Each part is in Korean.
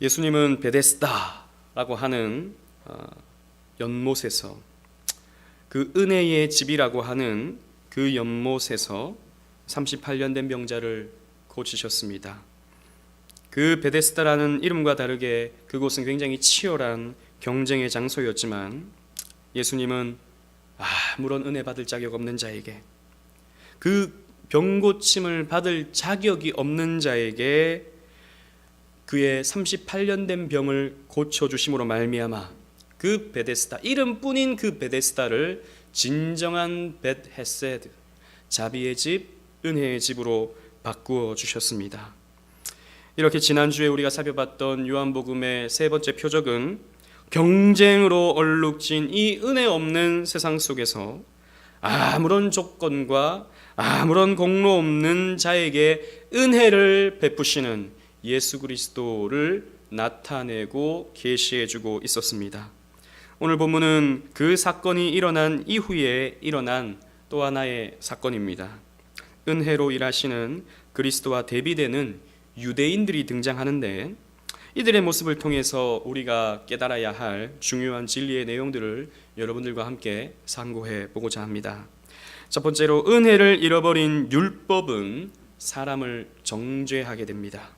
예수님은 베데스다라고 하는 연못에서, 그 은혜의 집이라고 하는 그 연못에서 38년 된 병자를 고치셨습니다. 그 베데스다라는 이름과 다르게 그곳은 굉장히 치열한 경쟁의 장소였지만 예수님은 아무런 은혜 받을 자격 없는 자에게, 그 병고침을 받을 자격이 없는 자에게 그의 38년 된 병을 고쳐주심으로 말미암아 그 베데스다, 이름뿐인 그 베데스다를 진정한 벳헤세드, 자비의 집, 은혜의 집으로 바꾸어 주셨습니다. 이렇게 지난주에 우리가 살펴봤던 요한복음의 세 번째 표적은 경쟁으로 얼룩진 이 은혜 없는 세상 속에서 아무런 조건과 아무런 공로 없는 자에게 은혜를 베푸시는 예수 그리스도를 나타내고 계시해주고 있었습니다. 오늘 본문은 그 사건이 일어난 이후에 일어난 또 하나의 사건입니다. 은혜로 일하시는 그리스도와 대비되는 유대인들이 등장하는데, 이들의 모습을 통해서 우리가 깨달아야 할 중요한 진리의 내용들을 여러분들과 함께 상고해 보고자 합니다. 첫 번째로, 은혜를 잃어버린 율법은 사람을 정죄하게 됩니다.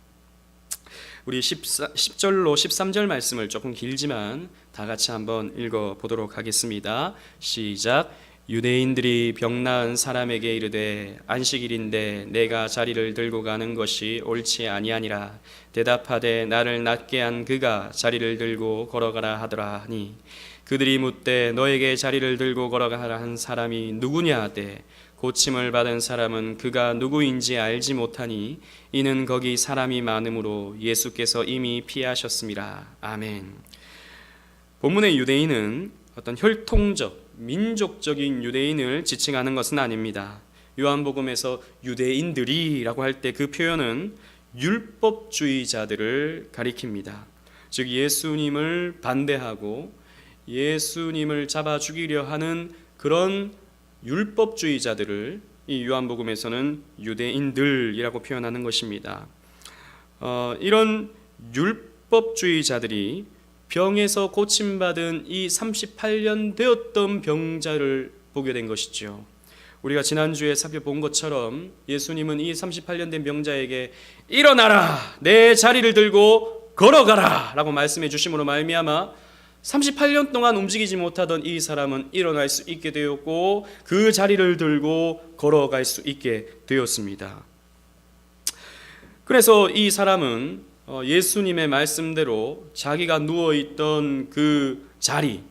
우리 10절로 13절 말씀을 조금 길지만 다 같이 한번 읽어보도록 하겠습니다. 시작. 유대인들이 병 나은 사람에게 이르되 안식일인데 내가 자리를 들고 가는 것이 옳지 아니하니라. 대답하되 나를 낫게 한 그가 자리를 들고 걸어가라 하더라 하니, 그들이 묻되 너에게 자리를 들고 걸어가라 한 사람이 누구냐 하되 고침을 받은 사람은 그가 누구인지 알지 못하니 이는 거기 사람이 많으므로 예수께서 이미 피하셨음이라. 아멘. 본문의 유대인은 어떤 혈통적, 민족적인 유대인을 지칭하는 것은 아닙니다. 요한복음에서 유대인들이라고 할 때 그 표현은 율법주의자들을 가리킵니다. 즉 예수님을 반대하고 예수님을 잡아 죽이려 하는 그런 율법주의자들을 이 요한복음에서는 유대인들이라고 표현하는 것입니다. 이런 율법주의자들이 병에서 고침받은 이 38년 되었던 병자를 보게 된 것이죠. 우리가 지난주에 살펴본 것처럼 예수님은 이 38년 된 병자에게 일어나라, 내 자리를 들고 걸어가라 라고 말씀해 주심으로 말미암아 38년 동안 움직이지 못하던 이 사람은 일어날 수 있게 되었고 그 자리를 들고 걸어갈 수 있게 되었습니다. 그래서 이 사람은 예수님의 말씀대로 자기가 누워있던 그 자리,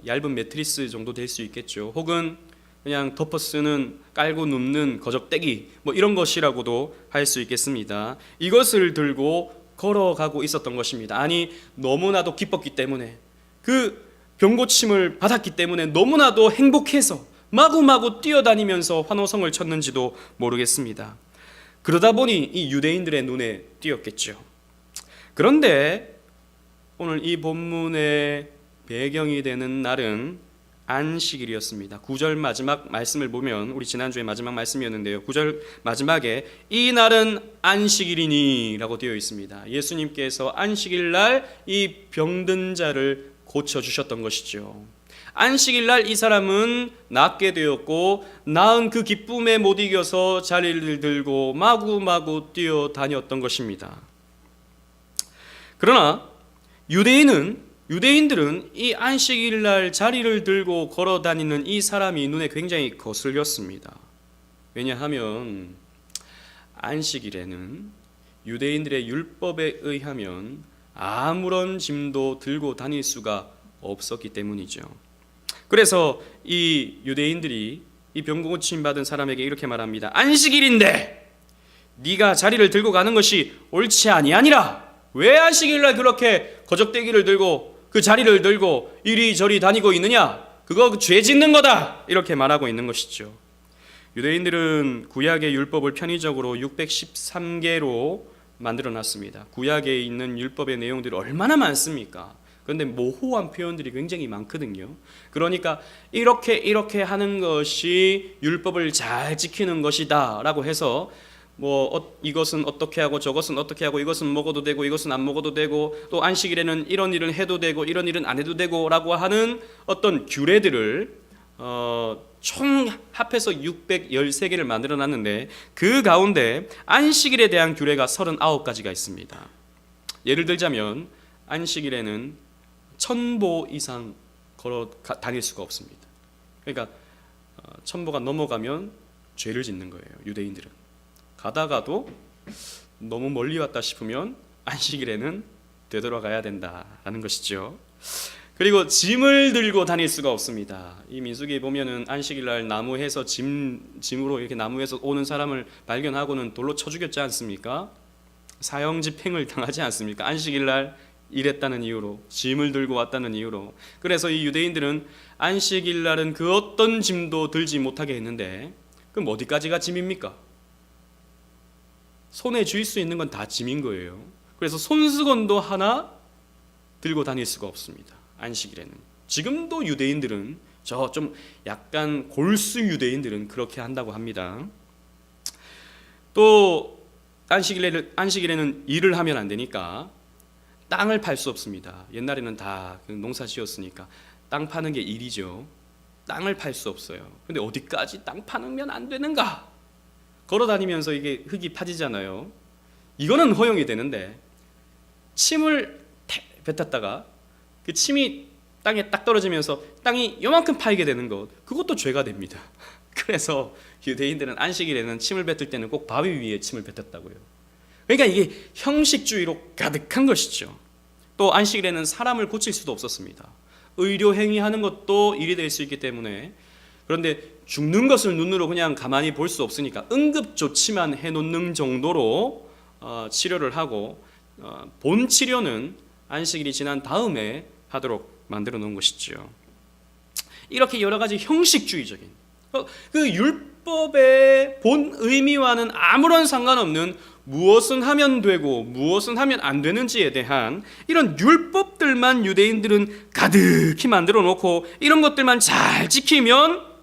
얇은 매트리스 정도 될 수 있겠죠. 혹은 그냥 덮어 쓰는, 깔고 눕는 거적대기 이런 것이라고도 할 수 있겠습니다. 이것을 들고 걸어가고 있었던 것입니다. 아니, 너무나도 기뻤기 때문에, 그 병고침을 받았기 때문에 너무나도 행복해서 마구마구 뛰어다니면서 환호성을 쳤는지도 모르겠습니다. 그러다 보니 이 유대인들의 눈에 띄었겠죠. 그런데 오늘 이 본문의 배경이 되는 날은 안식일이었습니다. 9절 마지막 말씀을 보면, 우리 지난주에 마지막 말씀이었는데요, 9절 마지막에 이 날은 안식일이니 라고 되어 있습니다. 예수님께서 안식일 날 이 병든 자를 고쳐주셨던 것이죠. 안식일 날 이 사람은 낫게 되었고 나은 그 기쁨에 못 이겨서 자리를 들고 마구마구 뛰어다녔던 것입니다. 그러나 유대인들은 이 안식일 날 자리를 들고 걸어다니는 이 사람이 눈에 굉장히 거슬렸습니다. 왜냐하면 안식일에는 유대인들의 율법에 의하면 아무런 짐도 들고 다닐 수가 없었기 때문이죠. 그래서 이 유대인들이 이 병고침 받은 사람에게 이렇게 말합니다. 안식일인데 네가 자리를 들고 가는 것이 옳지 아니하니라. 왜 안식일날 그렇게 거적대기를 들고 그 자리를 들고 이리저리 다니고 있느냐? 그거 죄 짓는 거다. 이렇게 말하고 있는 것이죠. 유대인들은 구약의 율법을 편의적으로 613개로 만들어놨습니다. 구약에 있는 율법의 내용들이 얼마나 많습니까? 그런데 모호한 표현들이 굉장히 많거든요. 그러니까 이렇게 하는 것이 율법을 잘 지키는 것이다 라고 해서 이것은 어떻게 하고 저것은 어떻게 하고 이것은 먹어도 되고 이것은 안 먹어도 되고 또 안식일에는 이런 일은 해도 되고 이런 일은 안 해도 되고 라고 하는 어떤 규례들을 총 합해서 613개를 만들어 놨는데 그 가운데 안식일에 대한 규례가 39가지가 있습니다. 예를 들자면 안식일에는 1000보 이상 걸어 다닐 수가 없습니다. 그러니까 1000보가 넘어가면 죄를 짓는 거예요. 유대인들은 가다가도 너무 멀리 왔다 싶으면 안식일에는 되돌아가야 된다라는 것이죠. 그리고 짐을 들고 다닐 수가 없습니다. 이 민수기에 보면은 안식일날 나무에서 짐으로 이렇게 나무에서 오는 사람을 발견하고는 돌로 쳐 죽였지 않습니까? 사형 집행을 당하지 않습니까? 안식일날 일했다는 이유로, 짐을 들고 왔다는 이유로. 그래서 이 유대인들은 안식일날은 그 어떤 짐도 들지 못하게 했는데, 그럼 어디까지가 짐입니까? 손에 쥘 수 있는 건 다 짐인 거예요. 그래서 손수건도 하나 들고 다닐 수가 없습니다. 안식일에는. 지금도 유대인들은, 저 좀 약간 골수 유대인들은 그렇게 한다고 합니다. 또 안식일에는 일을 하면 안 되니까 땅을 팔 수 없습니다. 옛날에는 다 농사 지었으니까 땅 파는 게 일이죠. 땅을 팔 수 없어요. 근데 어디까지 땅 파면 안 되는가? 걸어 다니면서 이게 흙이 파지잖아요. 이거는 허용이 되는데 침을 뱉었다가 그 침이 땅에 딱 떨어지면서 땅이 요만큼 파이게 되는 것, 그것도 죄가 됩니다. 그래서 유대인들은 안식일에는 침을 뱉을 때는 꼭 바위 위에 침을 뱉었다고요. 그러니까 이게 형식주의로 가득한 것이죠. 또 안식일에는 사람을 고칠 수도 없었습니다. 의료 행위하는 것도 일이 될 수 있기 때문에. 그런데 죽는 것을 눈으로 그냥 가만히 볼 수 없으니까 응급조치만 해놓는 정도로 치료를 하고, 본 치료는 안식일이 지난 다음에 하도록 만들어 놓은 것이죠. 이렇게 여러 가지 형식주의적인, 그 율법의 본 의미와는 아무런 상관없는 무엇은 하면 되고 무엇은 하면 안 되는지에 대한 이런 율법들만 유대인들은 가득히 만들어 놓고, 이런 것들만 잘 지키면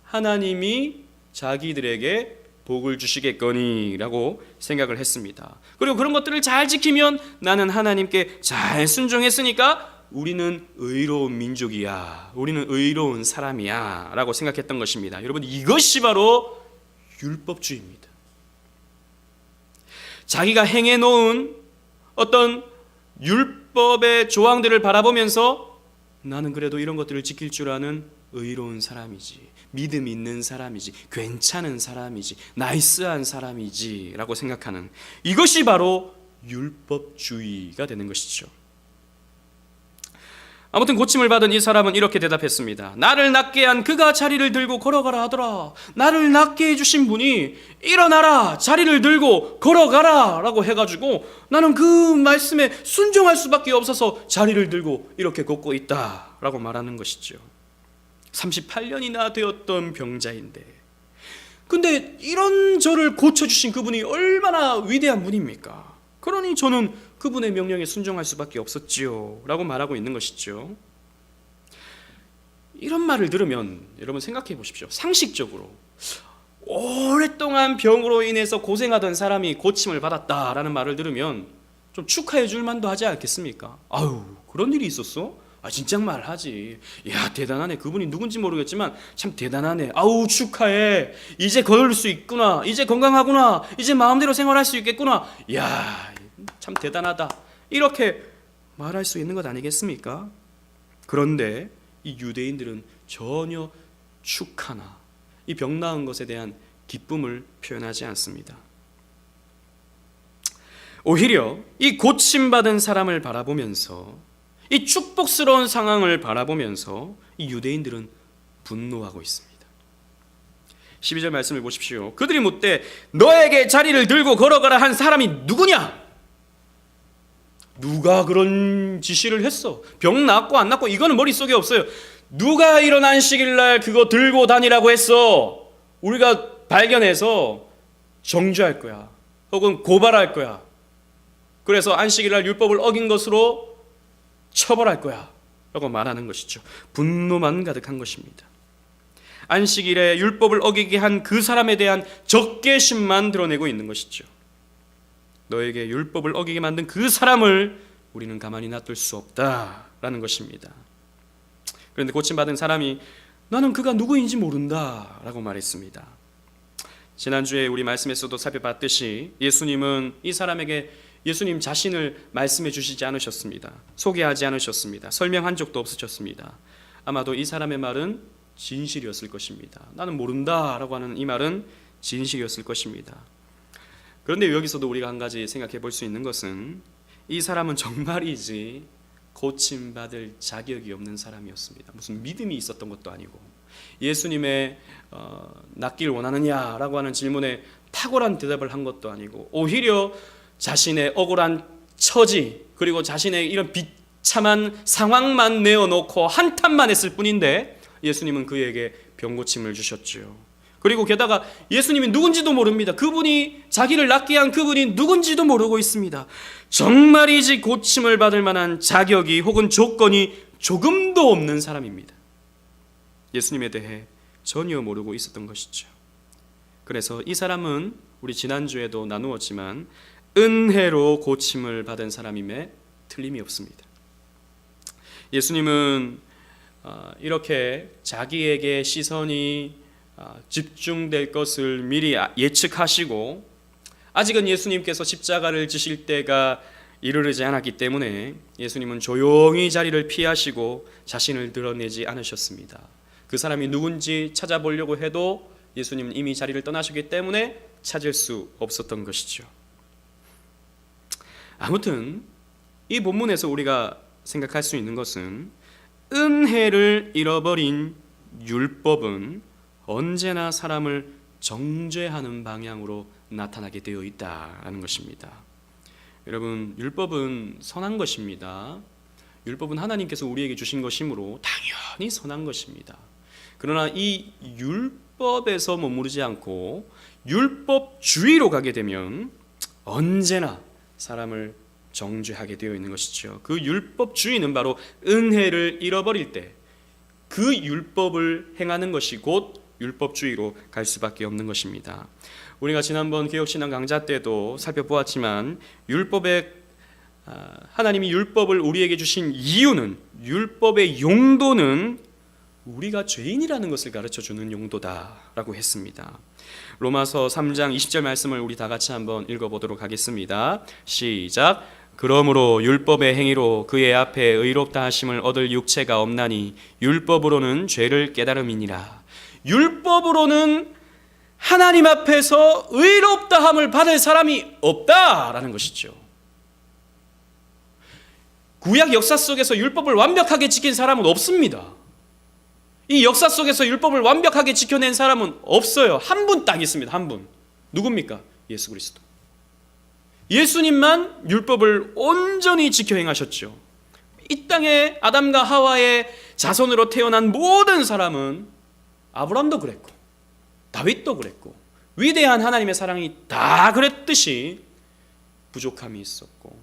하나님이 자기들에게 복을 주시겠거니라고 생각을 했습니다. 그리고 그런 것들을 잘 지키면 나는 하나님께 잘 순종했으니까 우리는 의로운 민족이야, 우리는 의로운 사람이야 라고 생각했던 것입니다. 여러분, 이것이 바로 율법주의입니다. 자기가 행해놓은 어떤 율법의 조항들을 바라보면서 나는 그래도 이런 것들을 지킬 줄 아는 의로운 사람이지, 믿음 있는 사람이지, 괜찮은 사람이지, 나이스한 사람이지 라고 생각하는, 이것이 바로 율법주의가 되는 것이죠. 아무튼 고침을 받은 이 사람은 이렇게 대답했습니다. 나를 낫게 한 그가 자리를 들고 걸어가라 하더라. 나를 낫게 해주신 분이 일어나라, 자리를 들고 걸어가라 라고 해가지고 나는 그 말씀에 순종할 수밖에 없어서 자리를 들고 이렇게 걷고 있다 라고 말하는 것이죠. 38년이나 되었던 병자인데, 근데 이런 저를 고쳐주신 그분이 얼마나 위대한 분입니까? 그러니 저는 그분의 명령에 순종할 수밖에 없었지요 라고 말하고 있는 것이죠. 이런 말을 들으면 여러분 생각해 보십시오. 상식적으로 오랫동안 병으로 인해서 고생하던 사람이 고침을 받았다라는 말을 들으면 좀 축하해 줄 만도 하지 않겠습니까? 아유, 그런 일이 있었어? 진작 말하지. 야, 대단하네. 그분이 누군지 모르겠지만 참 대단하네. 아우, 축하해. 이제 걸을 수 있구나. 이제 건강하구나. 이제 마음대로 생활할 수 있겠구나. 야, 참 대단하다. 이렇게 말할 수 있는 것 아니겠습니까? 그런데 이 유대인들은 전혀 축하나 이 병 나은 것에 대한 기쁨을 표현하지 않습니다. 오히려 이 고침받은 사람을 바라보면서, 이 축복스러운 상황을 바라보면서 이 유대인들은 분노하고 있습니다. 12절 말씀을 보십시오. 그들이 묻되 너에게 자리를 들고 걸어가라 한 사람이 누구냐? 누가 그런 지시를 했어? 병 낫고 안 낫고 이거는 머릿속에 없어요. 누가 이런 안식일날 그거 들고 다니라고 했어? 우리가 발견해서 정죄할 거야, 혹은 고발할 거야. 그래서 안식일날 율법을 어긴 것으로 처벌할 거야 라고 말하는 것이죠. 분노만 가득한 것입니다. 안식일에 율법을 어기게 한 그 사람에 대한 적개심만 드러내고 있는 것이죠. 너에게 율법을 어기게 만든 그 사람을 우리는 가만히 놔둘 수 없다라는 것입니다. 그런데 고침받은 사람이 나는 그가 누구인지 모른다라고 말했습니다. 지난주에 우리 말씀에서도 살펴봤듯이 예수님은 이 사람에게 예수님 자신을 말씀해 주시지 않으셨습니다. 소개하지 않으셨습니다. 설명한 적도 없으셨습니다. 아마도 이 사람의 말은 진실이었을 것입니다. 나는 모른다라고 하는 이 말은 진실이었을 것입니다. 그런데 여기서도 우리가 한 가지 생각해 볼 수 있는 것은 이 사람은 정말이지 고침받을 자격이 없는 사람이었습니다. 무슨 믿음이 있었던 것도 아니고 예수님의 낫길 원하느냐라고 하는 질문에 탁월한 대답을 한 것도 아니고 오히려 자신의 억울한 처지 그리고 자신의 이런 비참한 상황만 내어놓고 한탄만 했을 뿐인데 예수님은 그에게 병고침을 주셨죠. 그리고 게다가 예수님이 누군지도 모릅니다. 그분이 자기를 낫게 한 그분이 누군지도 모르고 있습니다. 정말이지 고침을 받을 만한 자격이 혹은 조건이 조금도 없는 사람입니다. 예수님에 대해 전혀 모르고 있었던 것이죠. 그래서 이 사람은 우리 지난주에도 나누었지만 은혜로 고침을 받은 사람임에 틀림이 없습니다. 예수님은 이렇게 자기에게 시선이 집중될 것을 미리 예측하시고 아직은 예수님께서 십자가를 지실 때가 이르르지 않았기 때문에 예수님은 조용히 자리를 피하시고 자신을 드러내지 않으셨습니다. 그 사람이 누군지 찾아보려고 해도 예수님은 이미 자리를 떠나셨기 때문에 찾을 수 없었던 것이죠. 아무튼 이 본문에서 우리가 생각할 수 있는 것은 은혜를 잃어버린 율법은 언제나 사람을 정죄하는 방향으로 나타나게 되어 있다는 것입니다. 여러분, 율법은 선한 것입니다. 율법은 하나님께서 우리에게 주신 것이므로 당연히 선한 것입니다. 그러나 이 율법에서 머무르지 않고 율법주의로 가게 되면 언제나 사람을 정죄하게 되어 있는 것이죠. 그 율법주의는 바로 은혜를 잃어버릴 때 그 율법을 행하는 것이 곧 율법주의로 갈 수밖에 없는 것입니다. 우리가 지난번 개혁신앙 강좌 때도 살펴보았지만 하나님이 율법을 우리에게 주신 이유는 율법의 용도는 우리가 죄인이라는 것을 가르쳐주는 용도다라고 했습니다. 로마서 3장 20절 말씀을 우리 다 같이 한번 읽어보도록 하겠습니다. 시작. 그러므로 율법의 행위로 그의 앞에 의롭다 하심을 얻을 육체가 없나니 율법으로는 죄를 깨달음이니라. 율법으로는 하나님 앞에서 의롭다함을 받을 사람이 없다라는 것이죠. 구약 역사 속에서 율법을 완벽하게 지킨 사람은 없습니다. 이 역사 속에서 율법을 완벽하게 지켜낸 사람은 없어요. 한 분 딱 있습니다. 한 분. 누굽니까? 예수 그리스도. 예수님만 율법을 온전히 지켜 행하셨죠. 이 땅에 아담과 하와의 자손으로 태어난 모든 사람은 아브라함도 그랬고 다윗도 그랬고 위대한 하나님의 사랑이 다 그랬듯이 부족함이 있었고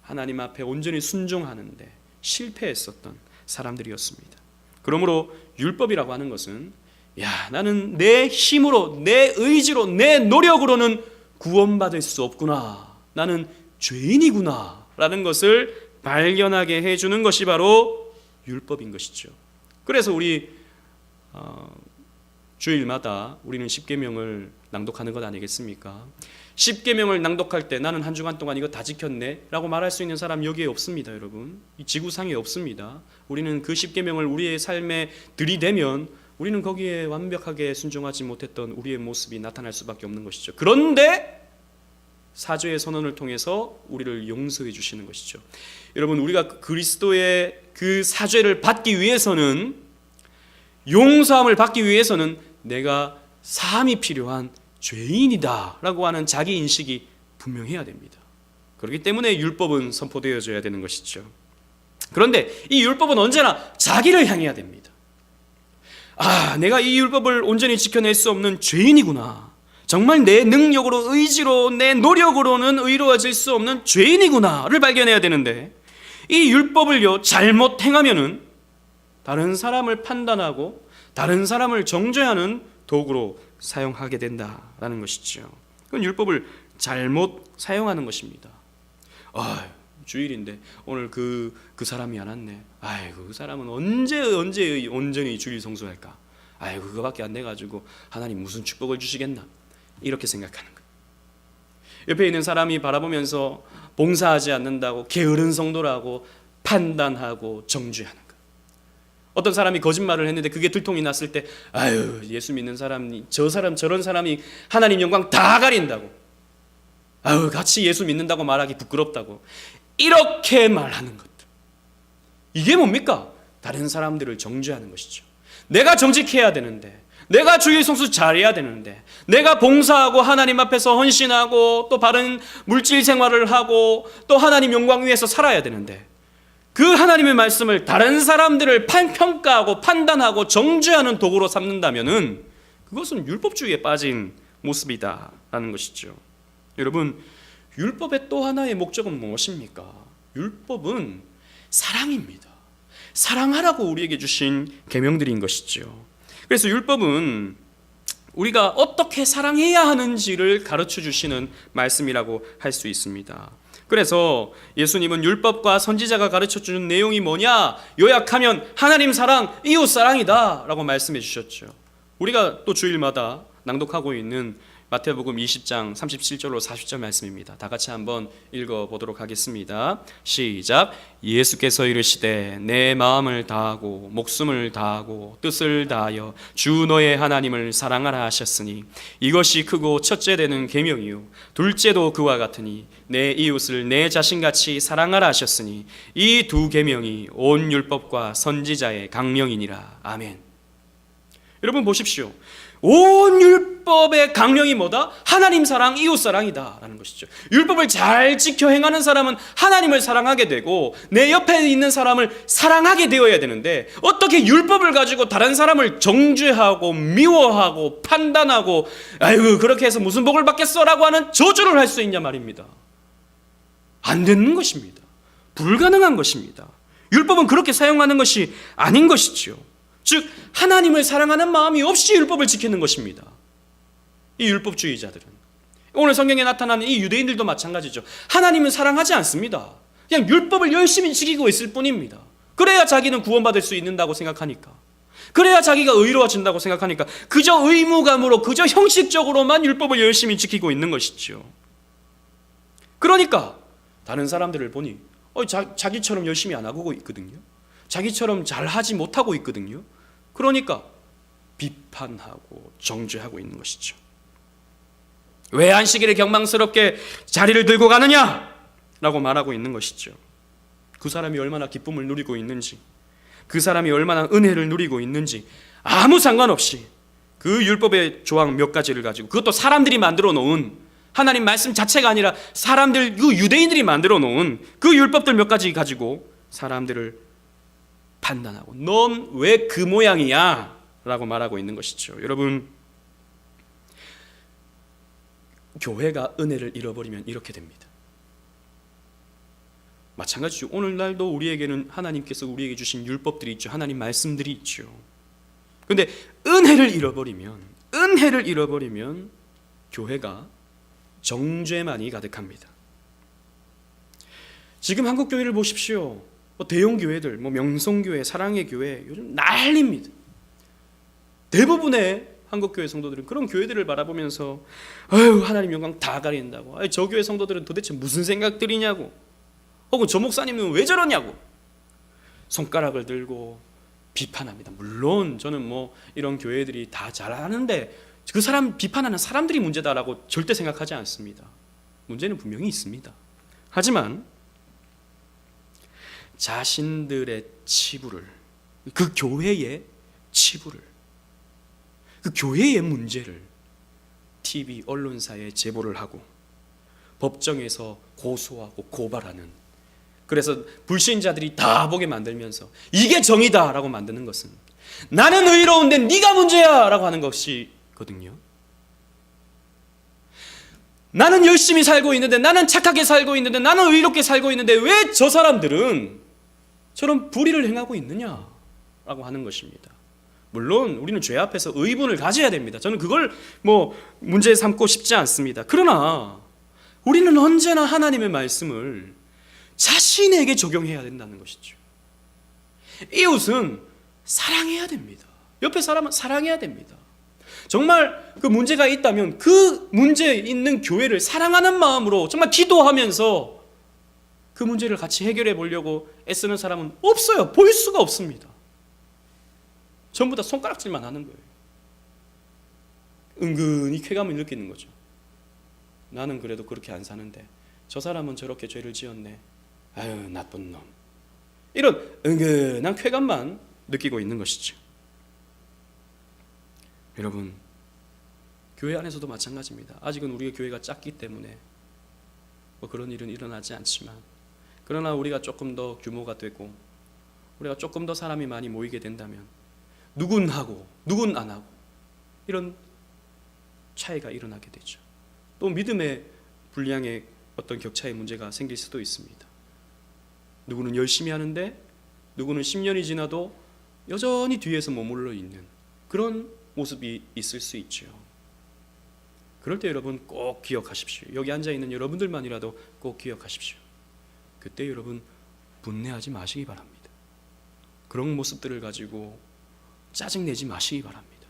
하나님 앞에 온전히 순종하는데 실패했었던 사람들이었습니다. 그러므로 율법이라고 하는 것은 나는 내 힘으로 내 의지로 내 노력으로는 구원받을 수 없구나, 나는 죄인이구나 라는 것을 발견하게 해주는 것이 바로 율법인 것이죠. 그래서 우리 주일마다 우리는 십계명을 낭독하는 것 아니겠습니까? 십계명을 낭독할 때 나는 한 주간 동안 이거 다 지켰네 라고 말할 수 있는 사람 여기에 없습니다. 여러분, 이 지구상에 없습니다. 우리는 그 십계명을 우리의 삶에 들이대면 우리는 거기에 완벽하게 순종하지 못했던 우리의 모습이 나타날 수밖에 없는 것이죠. 그런데 사죄의 선언을 통해서 우리를 용서해 주시는 것이죠. 여러분, 우리가 그리스도의 그 사죄를 받기 위해서는, 용서함을 받기 위해서는 내가 사함이 필요한 죄인이다 라고 하는 자기 인식이 분명해야 됩니다. 그렇기 때문에 율법은 선포되어져야 되는 것이죠. 그런데 이 율법은 언제나 자기를 향해야 됩니다. 내가 이 율법을 온전히 지켜낼 수 없는 죄인이구나, 정말 내 능력으로 의지로 내 노력으로는 의로워질 수 없는 죄인이구나를 발견해야 되는데, 이 율법을요 잘못 행하면은 다른 사람을 판단하고 다른 사람을 정죄하는 도구로 사용하게 된다라는 것이죠. 그건 율법을 잘못 사용하는 것입니다. 주일인데 오늘 그 사람이 안 왔네. 아이고, 그 사람은 언제 온전히 주일 성수할까? 아이고, 그거밖에 안 돼가지고 하나님 무슨 축복을 주시겠나? 이렇게 생각하는 거예요. 옆에 있는 사람이 바라보면서 봉사하지 않는다고 게으른 성도라고 판단하고 정죄하는 거예요. 어떤 사람이 거짓말을 했는데 그게 들통이 났을 때 아유, 예수 믿는 사람이 저런 사람이 하나님 영광 다 가린다고, 아유, 같이 예수 믿는다고 말하기 부끄럽다고, 이렇게 말하는 것들, 이게 뭡니까? 다른 사람들을 정죄하는 것이죠. 내가 정직해야 되는데, 내가 주일 성수 잘해야 되는데, 내가 봉사하고 하나님 앞에서 헌신하고 또 바른 물질 생활을 하고 또 하나님 영광 위에서 살아야 되는데, 그 하나님의 말씀을 다른 사람들을 평가하고 판단하고 정죄하는 도구로 삼는다면은 그것은 율법주의에 빠진 모습이다라는 것이죠. 여러분, 율법의 또 하나의 목적은 무엇입니까? 율법은 사랑입니다. 사랑하라고 우리에게 주신 계명들인 것이죠. 그래서 율법은 우리가 어떻게 사랑해야 하는지를 가르쳐 주시는 말씀이라고 할 수 있습니다. 그래서 예수님은 율법과 선지자가 가르쳐 주는 내용이 뭐냐? 요약하면 하나님 사랑, 이웃 사랑이다 라고 말씀해 주셨죠. 우리가 또 주일마다 낭독하고 있는 마태복음 20장 37절로 40절 말씀입니다. 다 같이 한번 읽어보도록 하겠습니다. 시작. 예수께서 이르시되 내 마음을 다하고 목숨을 다하고 뜻을 다하여 주 너의 하나님을 사랑하라 하셨으니 이것이 크고 첫째 되는 계명이요 둘째도 그와 같으니 내 이웃을 내 자신같이 사랑하라 하셨으니 이 두 계명이 온 율법과 선지자의 강령이니라. 아멘. 여러분 보십시오. 온 율법의 강령이 뭐다? 하나님 사랑, 이웃 사랑이다 라는 것이죠. 율법을 잘 지켜 행하는 사람은 하나님을 사랑하게 되고 내 옆에 있는 사람을 사랑하게 되어야 되는데, 어떻게 율법을 가지고 다른 사람을 정죄하고 미워하고 판단하고 아이고 그렇게 해서 무슨 복을 받겠어 라고 하는 저주를 할 수 있냐 말입니다. 안 되는 것입니다. 불가능한 것입니다. 율법은 그렇게 사용하는 것이 아닌 것이죠. 즉 하나님을 사랑하는 마음이 없이 율법을 지키는 것입니다. 이 율법주의자들은, 오늘 성경에 나타나는 이 유대인들도 마찬가지죠. 하나님은 사랑하지 않습니다. 그냥 율법을 열심히 지키고 있을 뿐입니다. 그래야 자기는 구원받을 수 있는다고 생각하니까, 그래야 자기가 의로워진다고 생각하니까 그저 의무감으로, 그저 형식적으로만 율법을 열심히 지키고 있는 것이죠. 그러니까 다른 사람들을 보니 자기처럼 열심히 안 하고 있거든요. 자기처럼 잘하지 못하고 있거든요. 그러니까 비판하고 정죄하고 있는 것이죠. 왜 안식일에 경망스럽게 자리를 들고 가느냐? 라고 말하고 있는 것이죠. 그 사람이 얼마나 기쁨을 누리고 있는지, 그 사람이 얼마나 은혜를 누리고 있는지 아무 상관없이 그 율법의 조항 몇 가지를 가지고, 그것도 사람들이 만들어 놓은, 하나님 말씀 자체가 아니라 사람들, 그 유대인들이 만들어 놓은 그 율법들 몇 가지 가지고 사람들을 판단하고 넌 왜 그 모양이야? 라고 말하고 있는 것이죠. 여러분, 교회가 은혜를 잃어버리면 이렇게 됩니다. 마찬가지죠. 오늘날도 우리에게는 하나님께서 우리에게 주신 율법들이 있죠. 하나님 말씀들이 있죠. 그런데 은혜를 잃어버리면 교회가 정죄만이 가득합니다. 지금 한국 교회를 보십시오. 대형 교회들, 명성교회, 사랑의 교회 요즘 난립니다. 대부분의 한국 교회 성도들은 그런 교회들을 바라보면서 아유, 하나님 영광 다 가린다고, 아유, 저 교회 성도들은 도대체 무슨 생각들이냐고, 혹은 저 목사님은 왜 저러냐고 손가락을 들고 비판합니다. 물론 저는 이런 교회들이 다 잘하는데 그 사람 비판하는 사람들이 문제다라고 절대 생각하지 않습니다. 문제는 분명히 있습니다. 하지만 자신들의 치부를, 그 교회의 치부를, 그 교회의 문제를 TV, 언론사에 제보를 하고 법정에서 고소하고 고발하는, 그래서 불신자들이 다 보게 만들면서 이게 정의다라고 만드는 것은 나는 의로운데 네가 문제야 라고 하는 것이거든요. 나는 열심히 살고 있는데, 나는 착하게 살고 있는데, 나는 의롭게 살고 있는데 왜 저 사람들은 저런 불의를 행하고 있느냐라고 하는 것입니다. 물론 우리는 죄 앞에서 의분을 가져야 됩니다. 저는 그걸 문제 삼고 싶지 않습니다. 그러나 우리는 언제나 하나님의 말씀을 자신에게 적용해야 된다는 것이죠. 이웃은 사랑해야 됩니다. 옆에 사람은 사랑해야 됩니다. 정말 그 문제가 있다면 그 문제 있는 교회를 사랑하는 마음으로 정말 기도하면서 그 문제를 같이 해결해 보려고 애쓰는 사람은 없어요. 볼 수가 없습니다. 전부 다 손가락질만 하는 거예요. 은근히 쾌감을 느끼는 거죠. 나는 그래도 그렇게 안 사는데 저 사람은 저렇게 죄를 지었네. 아유, 나쁜 놈. 이런 은근한 쾌감만 느끼고 있는 것이죠. 여러분, 교회 안에서도 마찬가지입니다. 아직은 우리의 교회가 작기 때문에 그런 일은 일어나지 않지만, 그러나 우리가 조금 더 규모가 되고 우리가 조금 더 사람이 많이 모이게 된다면 누군 하고 누군 안 하고 이런 차이가 일어나게 되죠. 또 믿음의 분량의 어떤 격차의 문제가 생길 수도 있습니다. 누구는 열심히 하는데 누구는 10년이 지나도 여전히 뒤에서 머물러 있는 그런 모습이 있을 수 있죠. 그럴 때 여러분 꼭 기억하십시오. 여기 앉아있는 여러분들만이라도 꼭 기억하십시오. 그때 여러분 분내하지 마시기 바랍니다. 그런 모습들을 가지고 짜증내지 마시기 바랍니다.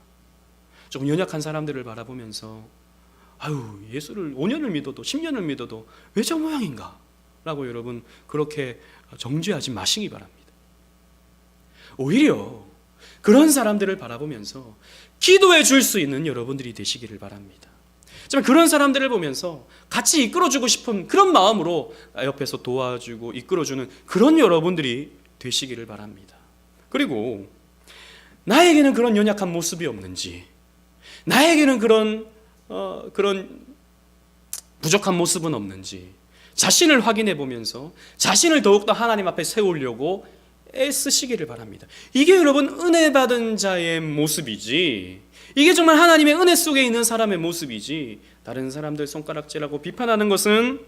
조금 연약한 사람들을 바라보면서 아유, 예수를 5년을 믿어도 10년을 믿어도 왜 저 모양인가? 라고 여러분 그렇게 정죄하지 마시기 바랍니다. 오히려 그런 사람들을 바라보면서 기도해 줄 수 있는 여러분들이 되시기를 바랍니다. 정말 그런 사람들을 보면서 같이 이끌어주고 싶은 그런 마음으로 옆에서 도와주고 이끌어주는 그런 여러분들이 되시기를 바랍니다. 그리고 나에게는 그런 연약한 모습이 없는지, 나에게는 그런 부족한 모습은 없는지 자신을 확인해 보면서 자신을 더욱더 하나님 앞에 세우려고 애쓰시기를 바랍니다. 이게 여러분 은혜 받은 자의 모습이지, 이게 정말 하나님의 은혜 속에 있는 사람의 모습이지, 다른 사람들 손가락질하고 비판하는 것은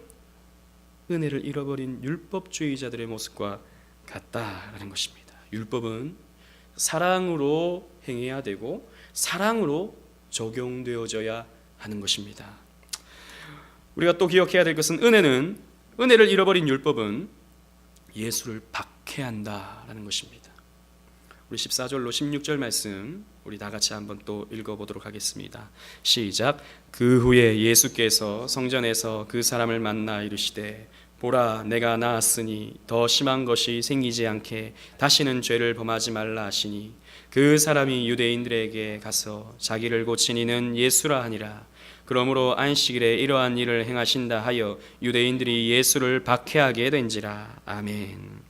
은혜를 잃어버린 율법주의자들의 모습과 같다라는 것입니다. 율법은 사랑으로 행해야 되고 사랑으로 적용되어져야 하는 것입니다. 우리가 또 기억해야 될 것은 은혜를 잃어버린 율법은 예수를 박해한다라는 것입니다. 우리 14절로 16절 말씀 우리 다 같이 한번 또 읽어보도록 하겠습니다. 시작. 그 후에 예수께서 성전에서 그 사람을 만나 이르시되 보라, 내가 나았으니 더 심한 것이 생기지 않게 다시는 죄를 범하지 말라 하시니 그 사람이 유대인들에게 가서 자기를 고친 이는 예수라 하니라. 그러므로 안식일에 이러한 일을 행하신다 하여 유대인들이 예수를 박해하게 된지라. 아멘.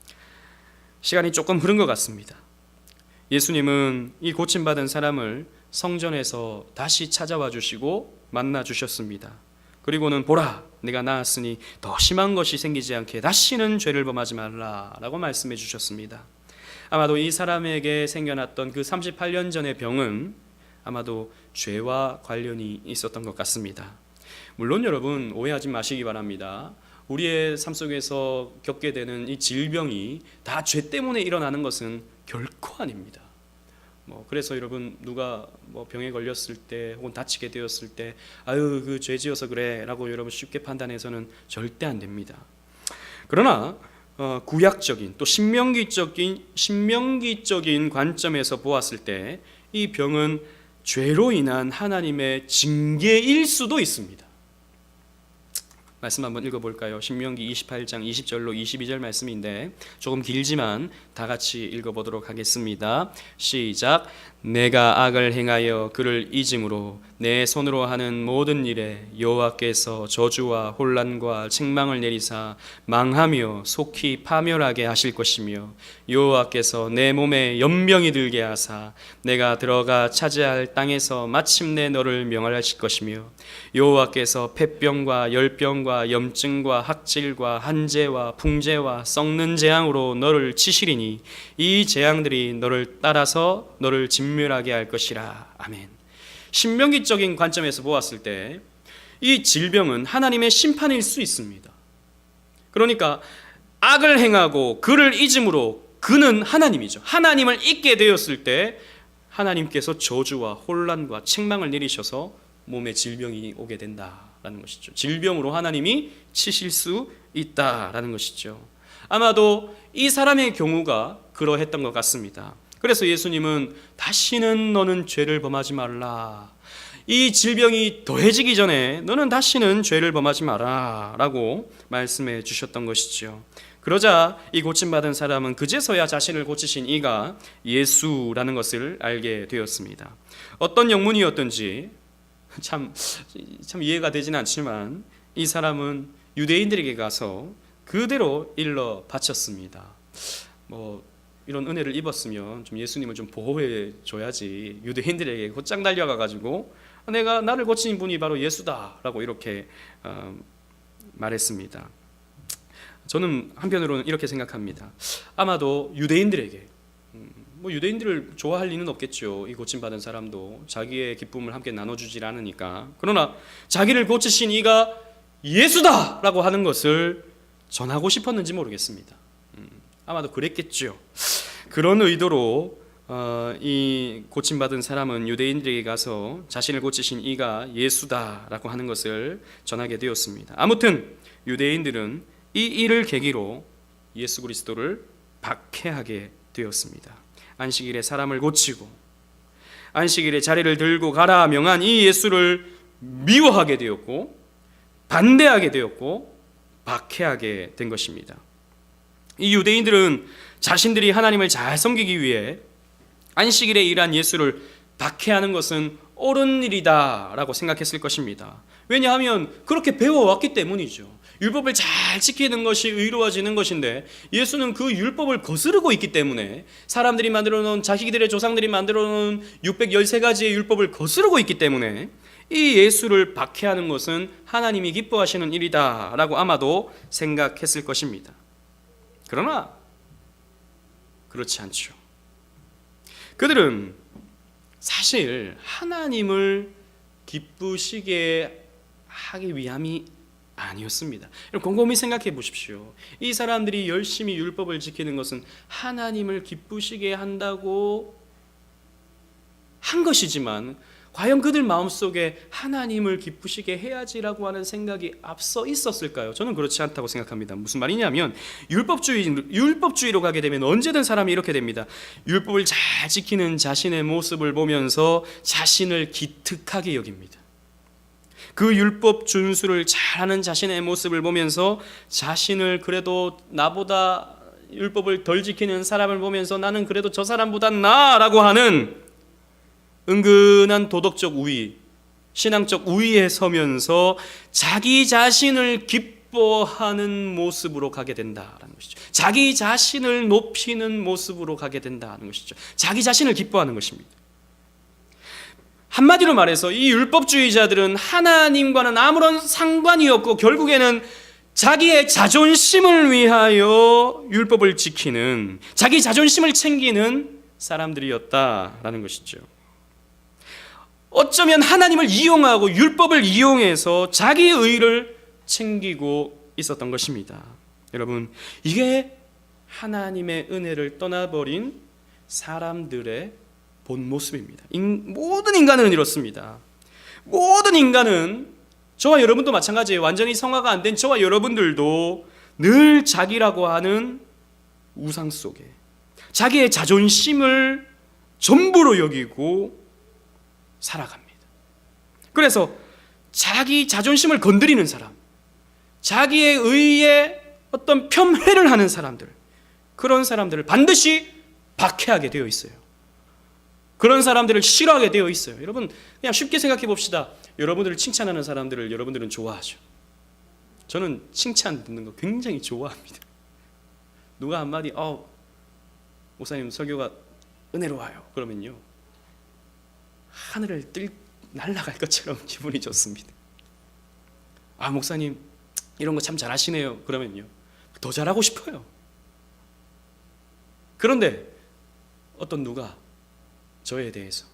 시간이 조금 흐른 것 같습니다. 예수님은 이 고침받은 사람을 성전에서 다시 찾아와 주시고 만나 주셨습니다. 그리고는 보라, 내가 나았으니 더 심한 것이 생기지 않게 다시는 죄를 범하지 말라라고 말씀해 주셨습니다. 아마도 이 사람에게 생겨났던 그 38년 전의 병은 아마도 죄와 관련이 있었던 것 같습니다. 물론 여러분 오해하지 마시기 바랍니다. 우리의 삶 속에서 겪게 되는 이 질병이 다 죄 때문에 일어나는 것은 결코 아닙니다. 그래서 여러분 누가 병에 걸렸을 때 혹은 다치게 되었을 때 아유, 그 죄 지어서 그래라고 여러분 쉽게 판단해서는 절대 안 됩니다. 그러나 구약적인 또 신명기적인 관점에서 보았을 때 이 병은 죄로 인한 하나님의 징계일 수도 있습니다. 말씀 한번 읽어볼까요? 신명기 28장 20절로 22절 말씀인데 조금 길지만 다 같이 읽어보도록 하겠습니다. 시작. 내가 악을 행하여 그를 잊음으로 내 손으로 하는 모든 일에 여호와께서 저주와 혼란과 책망을 내리사 망하며 속히 파멸하게 하실 것이며 여호와께서 내 몸에 연병이 들게 하사 내가 들어가 차지할 땅에서 마침내 너를 멸하실 것이며 여호와께서 폐병과 열병과 염증과 학질과 한재와 풍재와 썩는 재앙으로 너를 치시리니 이 재앙들이 너를 따라서 너를 진멸하게 할 것이라. 아멘. 신명기적인 관점에서 보았을 때 이 질병은 하나님의 심판일 수 있습니다. 그러니까 악을 행하고 그를 잊음으로, 그는 하나님이죠. 하나님을 잊게 되었을 때 하나님께서 저주와 혼란과 책망을 내리셔서 몸에 질병이 오게 된다라는 것이죠. 질병으로 하나님이 치실 수 있다라는 것이죠. 아마도 이 사람의 경우가 그러했던 것 같습니다. 그래서 예수님은 다시는 너는 죄를 범하지 말라, 이 질병이 더해지기 전에 너는 다시는 죄를 범하지 마라 라고 말씀해 주셨던 것이죠. 그러자 이 고침받은 사람은 그제서야 자신을 고치신 이가 예수라는 것을 알게 되었습니다. 어떤 영문이었던지 참 이해가 되지는 않지만 이 사람은 유대인들에게 가서 그대로 일러 바쳤습니다. 이런 은혜를 입었으면 좀 예수님을 좀 보호해 줘야지, 유대인들에게 곧장 달려가 가지고 나를 고친 분이 바로 예수다라고 이렇게 말했습니다. 저는 한편으로는 이렇게 생각합니다. 아마도 유대인들에게 유대인들을 좋아할 리는 없겠죠. 이 고침받은 사람도 자기의 기쁨을 함께 나눠주질 않으니까. 그러나 자기를 고치신 이가 예수다라고 하는 것을 전하고 싶었는지 모르겠습니다. 아마도 그랬겠죠. 그런 의도로 이 고침받은 사람은 유대인들에게 가서 자신을 고치신 이가 예수다라고 하는 것을 전하게 되었습니다. 아무튼 유대인들은 이 일을 계기로 예수 그리스도를 박해하게 되었습니다. 안식일에 사람을 고치고 안식일에 자리를 들고 가라 명한 이 예수를 미워하게 되었고 반대하게 되었고 박해하게 된 것입니다. 이 유대인들은 자신들이 하나님을 잘 섬기기 위해 안식일에 일한 예수를 박해하는 것은 옳은 일이다 라고 생각했을 것입니다. 왜냐하면 그렇게 배워왔기 때문이죠. 율법을 잘 지키는 것이 의로워지는 것인데 예수는 그 율법을 거스르고 있기 때문에, 사람들이 만들어 놓은, 자기들의 조상들이 만들어 놓은 613가지의 율법을 거스르고 있기 때문에 이 예수를 박해하는 것은 하나님이 기뻐하시는 일이다 라고 아마도 생각했을 것입니다. 그러나 그렇지 않죠. 그들은 사실 하나님을 기쁘시게 하기 위함이 아니었습니다. 곰곰이 생각해 보십시오. 이 사람들이 열심히 율법을 지키는 것은 하나님을 기쁘시게 한다고 한 것이지만 과연 그들 마음속에 하나님을 기쁘시게 해야지라고 하는 생각이 앞서 있었을까요? 저는 그렇지 않다고 생각합니다. 무슨 말이냐면 율법주의로 가게 되면 언제든 사람이 이렇게 됩니다. 율법을 잘 지키는 자신의 모습을 보면서 자신을 기특하게 여깁니다. 그 율법 준수를 잘하는 자신의 모습을 보면서 자신을, 그래도 나보다 율법을 덜 지키는 사람을 보면서 나는 그래도 저 사람보다 나라고 하는 은근한 도덕적 우위, 신앙적 우위에 서면서 자기 자신을 기뻐하는 모습으로 가게 된다는 것이죠. 자기 자신을 높이는 모습으로 가게 된다는 것이죠. 자기 자신을 기뻐하는 것입니다. 한마디로 말해서 이 율법주의자들은 하나님과는 아무런 상관이 없고 결국에는 자기의 자존심을 위하여 율법을 지키는, 자기 자존심을 챙기는 사람들이었다라는 것이죠. 어쩌면 하나님을 이용하고 율법을 이용해서 자기의 의를 챙기고 있었던 것입니다. 여러분, 이게 하나님의 은혜를 떠나버린 사람들의 본 모습입니다. 모든 인간은 이렇습니다. 모든 인간은, 저와 여러분도 마찬가지예요. 완전히 성화가 안 된 저와 여러분들도 늘 자기라고 하는 우상 속에 자기의 자존심을 전부로 여기고 살아갑니다. 그래서 자기 자존심을 건드리는 사람, 자기의 의에 어떤 폄훼를 하는 사람들, 그런 사람들을 반드시 박해하게 되어 있어요. 그런 사람들을 싫어하게 되어 있어요. 여러분, 그냥 쉽게 생각해 봅시다. 여러분들을 칭찬하는 사람들을 여러분들은 좋아하죠. 저는 칭찬 듣는 거 굉장히 좋아합니다. 누가 한마디 목사님 설교가 은혜로워요 그러면요, 하늘을 날아갈 것처럼 기분이 좋습니다. 목사님 이런 거 참 잘하시네요 그러면요, 더 잘하고 싶어요. 그런데 어떤 누가 저에 대해서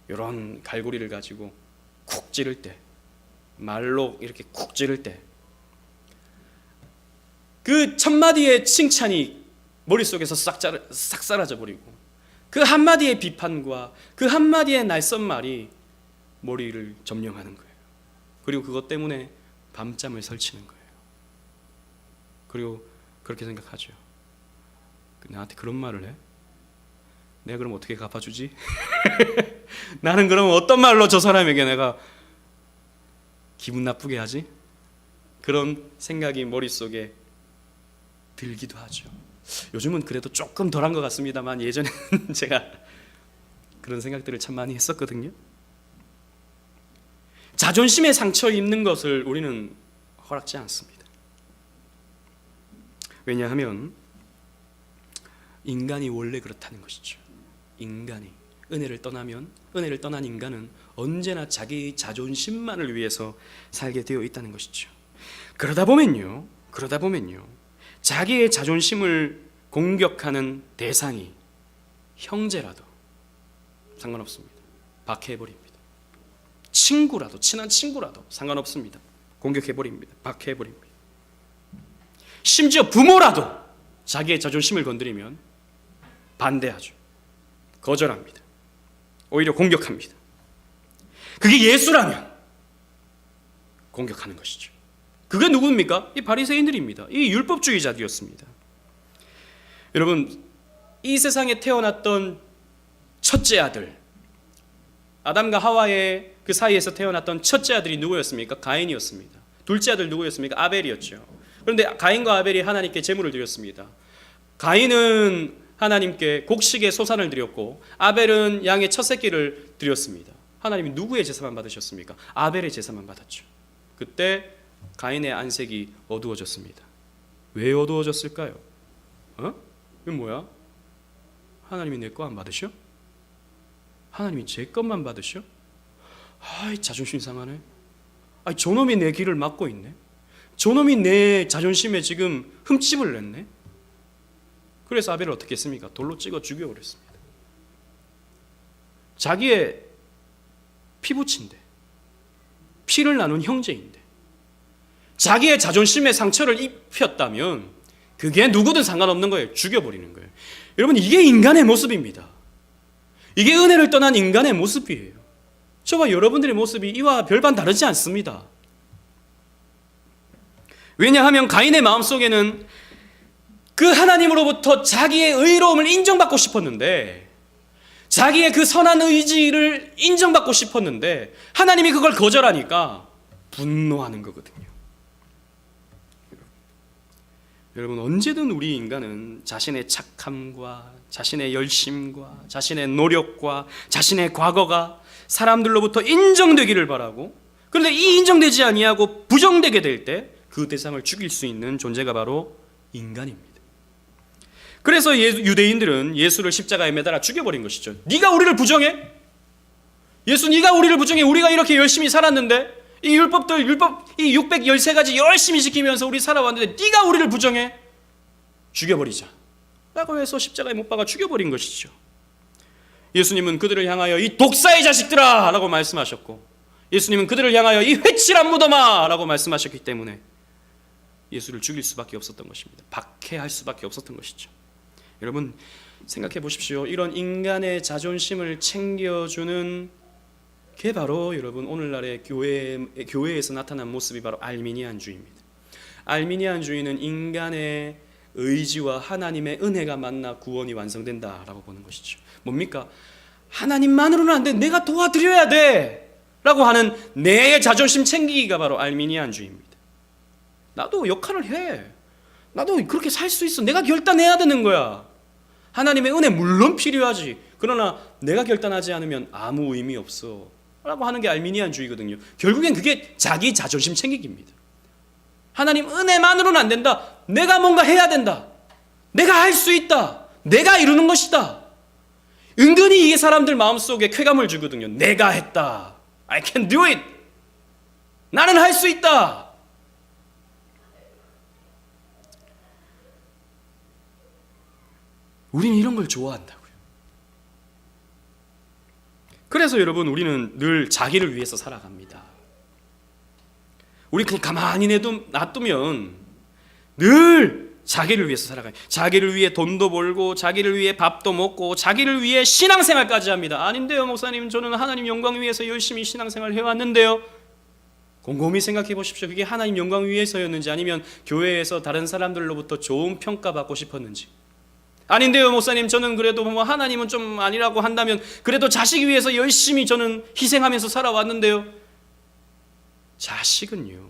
이런 갈고리를 가지고 쿡 찌를 때, 말로 이렇게 쿡 찌를 때, 그 첫 마디의 칭찬이 머릿속에서 싹 사라져 버리고 그 한마디의 비판과 그 한마디의 날선 말이 머리를 점령하는 거예요. 그리고 그것 때문에 밤잠을 설치는 거예요. 그리고 그렇게 생각하죠. 나한테 그런 말을 해? 내가 그럼 어떻게 갚아주지? 나는 그럼 어떤 말로 저 사람에게 내가 기분 나쁘게 하지? 그런 생각이 머릿속에 들기도 하죠. 요즘은 그래도 조금 덜한 것 같습니다만 예전에는 제가 그런 생각들을 참 많이 했었거든요. 자존심에 상처 입는 것을 우리는 허락지 않습니다. 왜냐하면 인간이 원래 그렇다는 것이죠. 인간이 은혜를 떠난 인간은 언제나 자기 자존심만을 위해서 살게 되어 있다는 것이죠. 그러다 보면요 자기의 자존심을 공격하는 대상이 형제라도 상관없습니다. 박해해버립니다. 친구라도, 친한 친구라도 상관없습니다. 공격해버립니다. 박해해버립니다. 심지어 부모라도 자기의 자존심을 건드리면 반대하죠. 거절합니다. 오히려 공격합니다. 그게 예수라면 공격하는 것이죠. 그게 누구입니까? 이 바리새인들입니다. 이 율법주의자들이었습니다. 여러분, 이 세상에 태어났던 첫째 아들, 아담과 하와의 그 사이에서 태어났던 첫째 아들이 누구였습니까? 가인이었습니다. 둘째 아들 누구였습니까? 아벨이었죠. 그런데 가인과 아벨이 하나님께 제물을 드렸습니다. 가인은 하나님께 곡식의 소산을 드렸고 아벨은 양의 첫 새끼를 드렸습니다. 하나님이 누구의 제사만 받으셨습니까? 아벨의 제사만 받았죠. 그때 가인의 안색이 어두워졌습니다. 왜 어두워졌을까요? 이거 뭐야? 하나님이 내 거 안 받으셔? 하나님이 제 것만 받으셔? 아이, 자존심 상하네. 아이, 저놈이 내 길을 막고 있네. 저놈이 내 자존심에 지금 흠집을 냈네. 그래서 아벨을 어떻게 했습니까? 돌로 찍어 죽여버렸습니다. 자기의 피부친데, 피를 나눈 형제인데 자기의 자존심에 상처를 입혔다면 그게 누구든 상관없는 거예요. 죽여버리는 거예요. 여러분, 이게 인간의 모습입니다. 이게 은혜를 떠난 인간의 모습이에요. 저와 여러분들의 모습이 이와 별반 다르지 않습니다. 왜냐하면 가인의 마음속에는 그 하나님으로부터 자기의 의로움을 인정받고 싶었는데, 자기의 그 선한 의지를 인정받고 싶었는데 하나님이 그걸 거절하니까 분노하는 거거든요. 여러분, 언제든 우리 인간은 자신의 착함과 자신의 열심과 자신의 노력과 자신의 과거가 사람들로부터 인정되기를 바라고, 그런데 이 인정되지 아니하고 부정되게 될 때 그 대상을 죽일 수 있는 존재가 바로 인간입니다. 그래서 유대인들은 예수를 십자가에 매달아 죽여버린 것이죠. 네가 우리를 부정해? 예수, 네가 우리를 부정해? 우리가 이렇게 열심히 살았는데, 이 율법 이 613가지 열심히 지키면서 우리 살아왔는데 네가 우리를 부정해? 죽여버리자 라고 해서 십자가에 못 박아 죽여버린 것이죠. 예수님은 그들을 향하여 이 독사의 자식들아 라고 말씀하셨고, 예수님은 그들을 향하여 이 회칠한 무덤아 라고 말씀하셨기 때문에 예수를 죽일 수밖에 없었던 것입니다. 박해할 수밖에 없었던 것이죠. 여러분, 생각해 보십시오. 이런 인간의 자존심을 챙겨주는 게 바로 여러분 오늘날의 교회에서 나타난 모습이 바로 알미니안주의입니다. 알미니안주의는 인간의 의지와 하나님의 은혜가 만나 구원이 완성된다라고 보는 것이죠. 뭡니까? 하나님만으로는 안 돼. 내가 도와드려야 돼. 라고 하는 내 자존심 챙기기가 바로 알미니안주의입니다. 나도 역할을 해. 나도 그렇게 살 수 있어. 내가 결단해야 되는 거야. 하나님의 은혜 물론 필요하지. 그러나 내가 결단하지 않으면 아무 의미 없어. 라고 하는 게 알미니안주의거든요. 결국엔 그게 자기 자존심 챙기기입니다. 하나님 은혜만으로는 안 된다. 내가 뭔가 해야 된다. 내가 할 수 있다. 내가 이루는 것이다. 은근히 이게 사람들 마음속에 쾌감을 주거든요. 내가 했다. I can do it. 나는 할 수 있다. 우리는 이런 걸 좋아한다고요. 그래서 여러분, 우리는 늘 자기를 위해서 살아갑니다. 우리 그냥 가만히 놔두면 늘 자기를 위해서 살아가요. 자기를 위해 돈도 벌고 자기를 위해 밥도 먹고 자기를 위해 신앙생활까지 합니다. 아닌데요 목사님, 저는 하나님 영광 위해서 열심히 신앙생활을 해왔는데요. 곰곰이 생각해 보십시오. 그게 하나님 영광 위해서였는지 아니면 교회에서 다른 사람들로부터 좋은 평가받고 싶었는지. 아닌데요 목사님, 저는 그래도 뭐 하나님은 좀 아니라고 한다면 그래도 자식 위해서 열심히 저는 희생하면서 살아왔는데요. 자식은요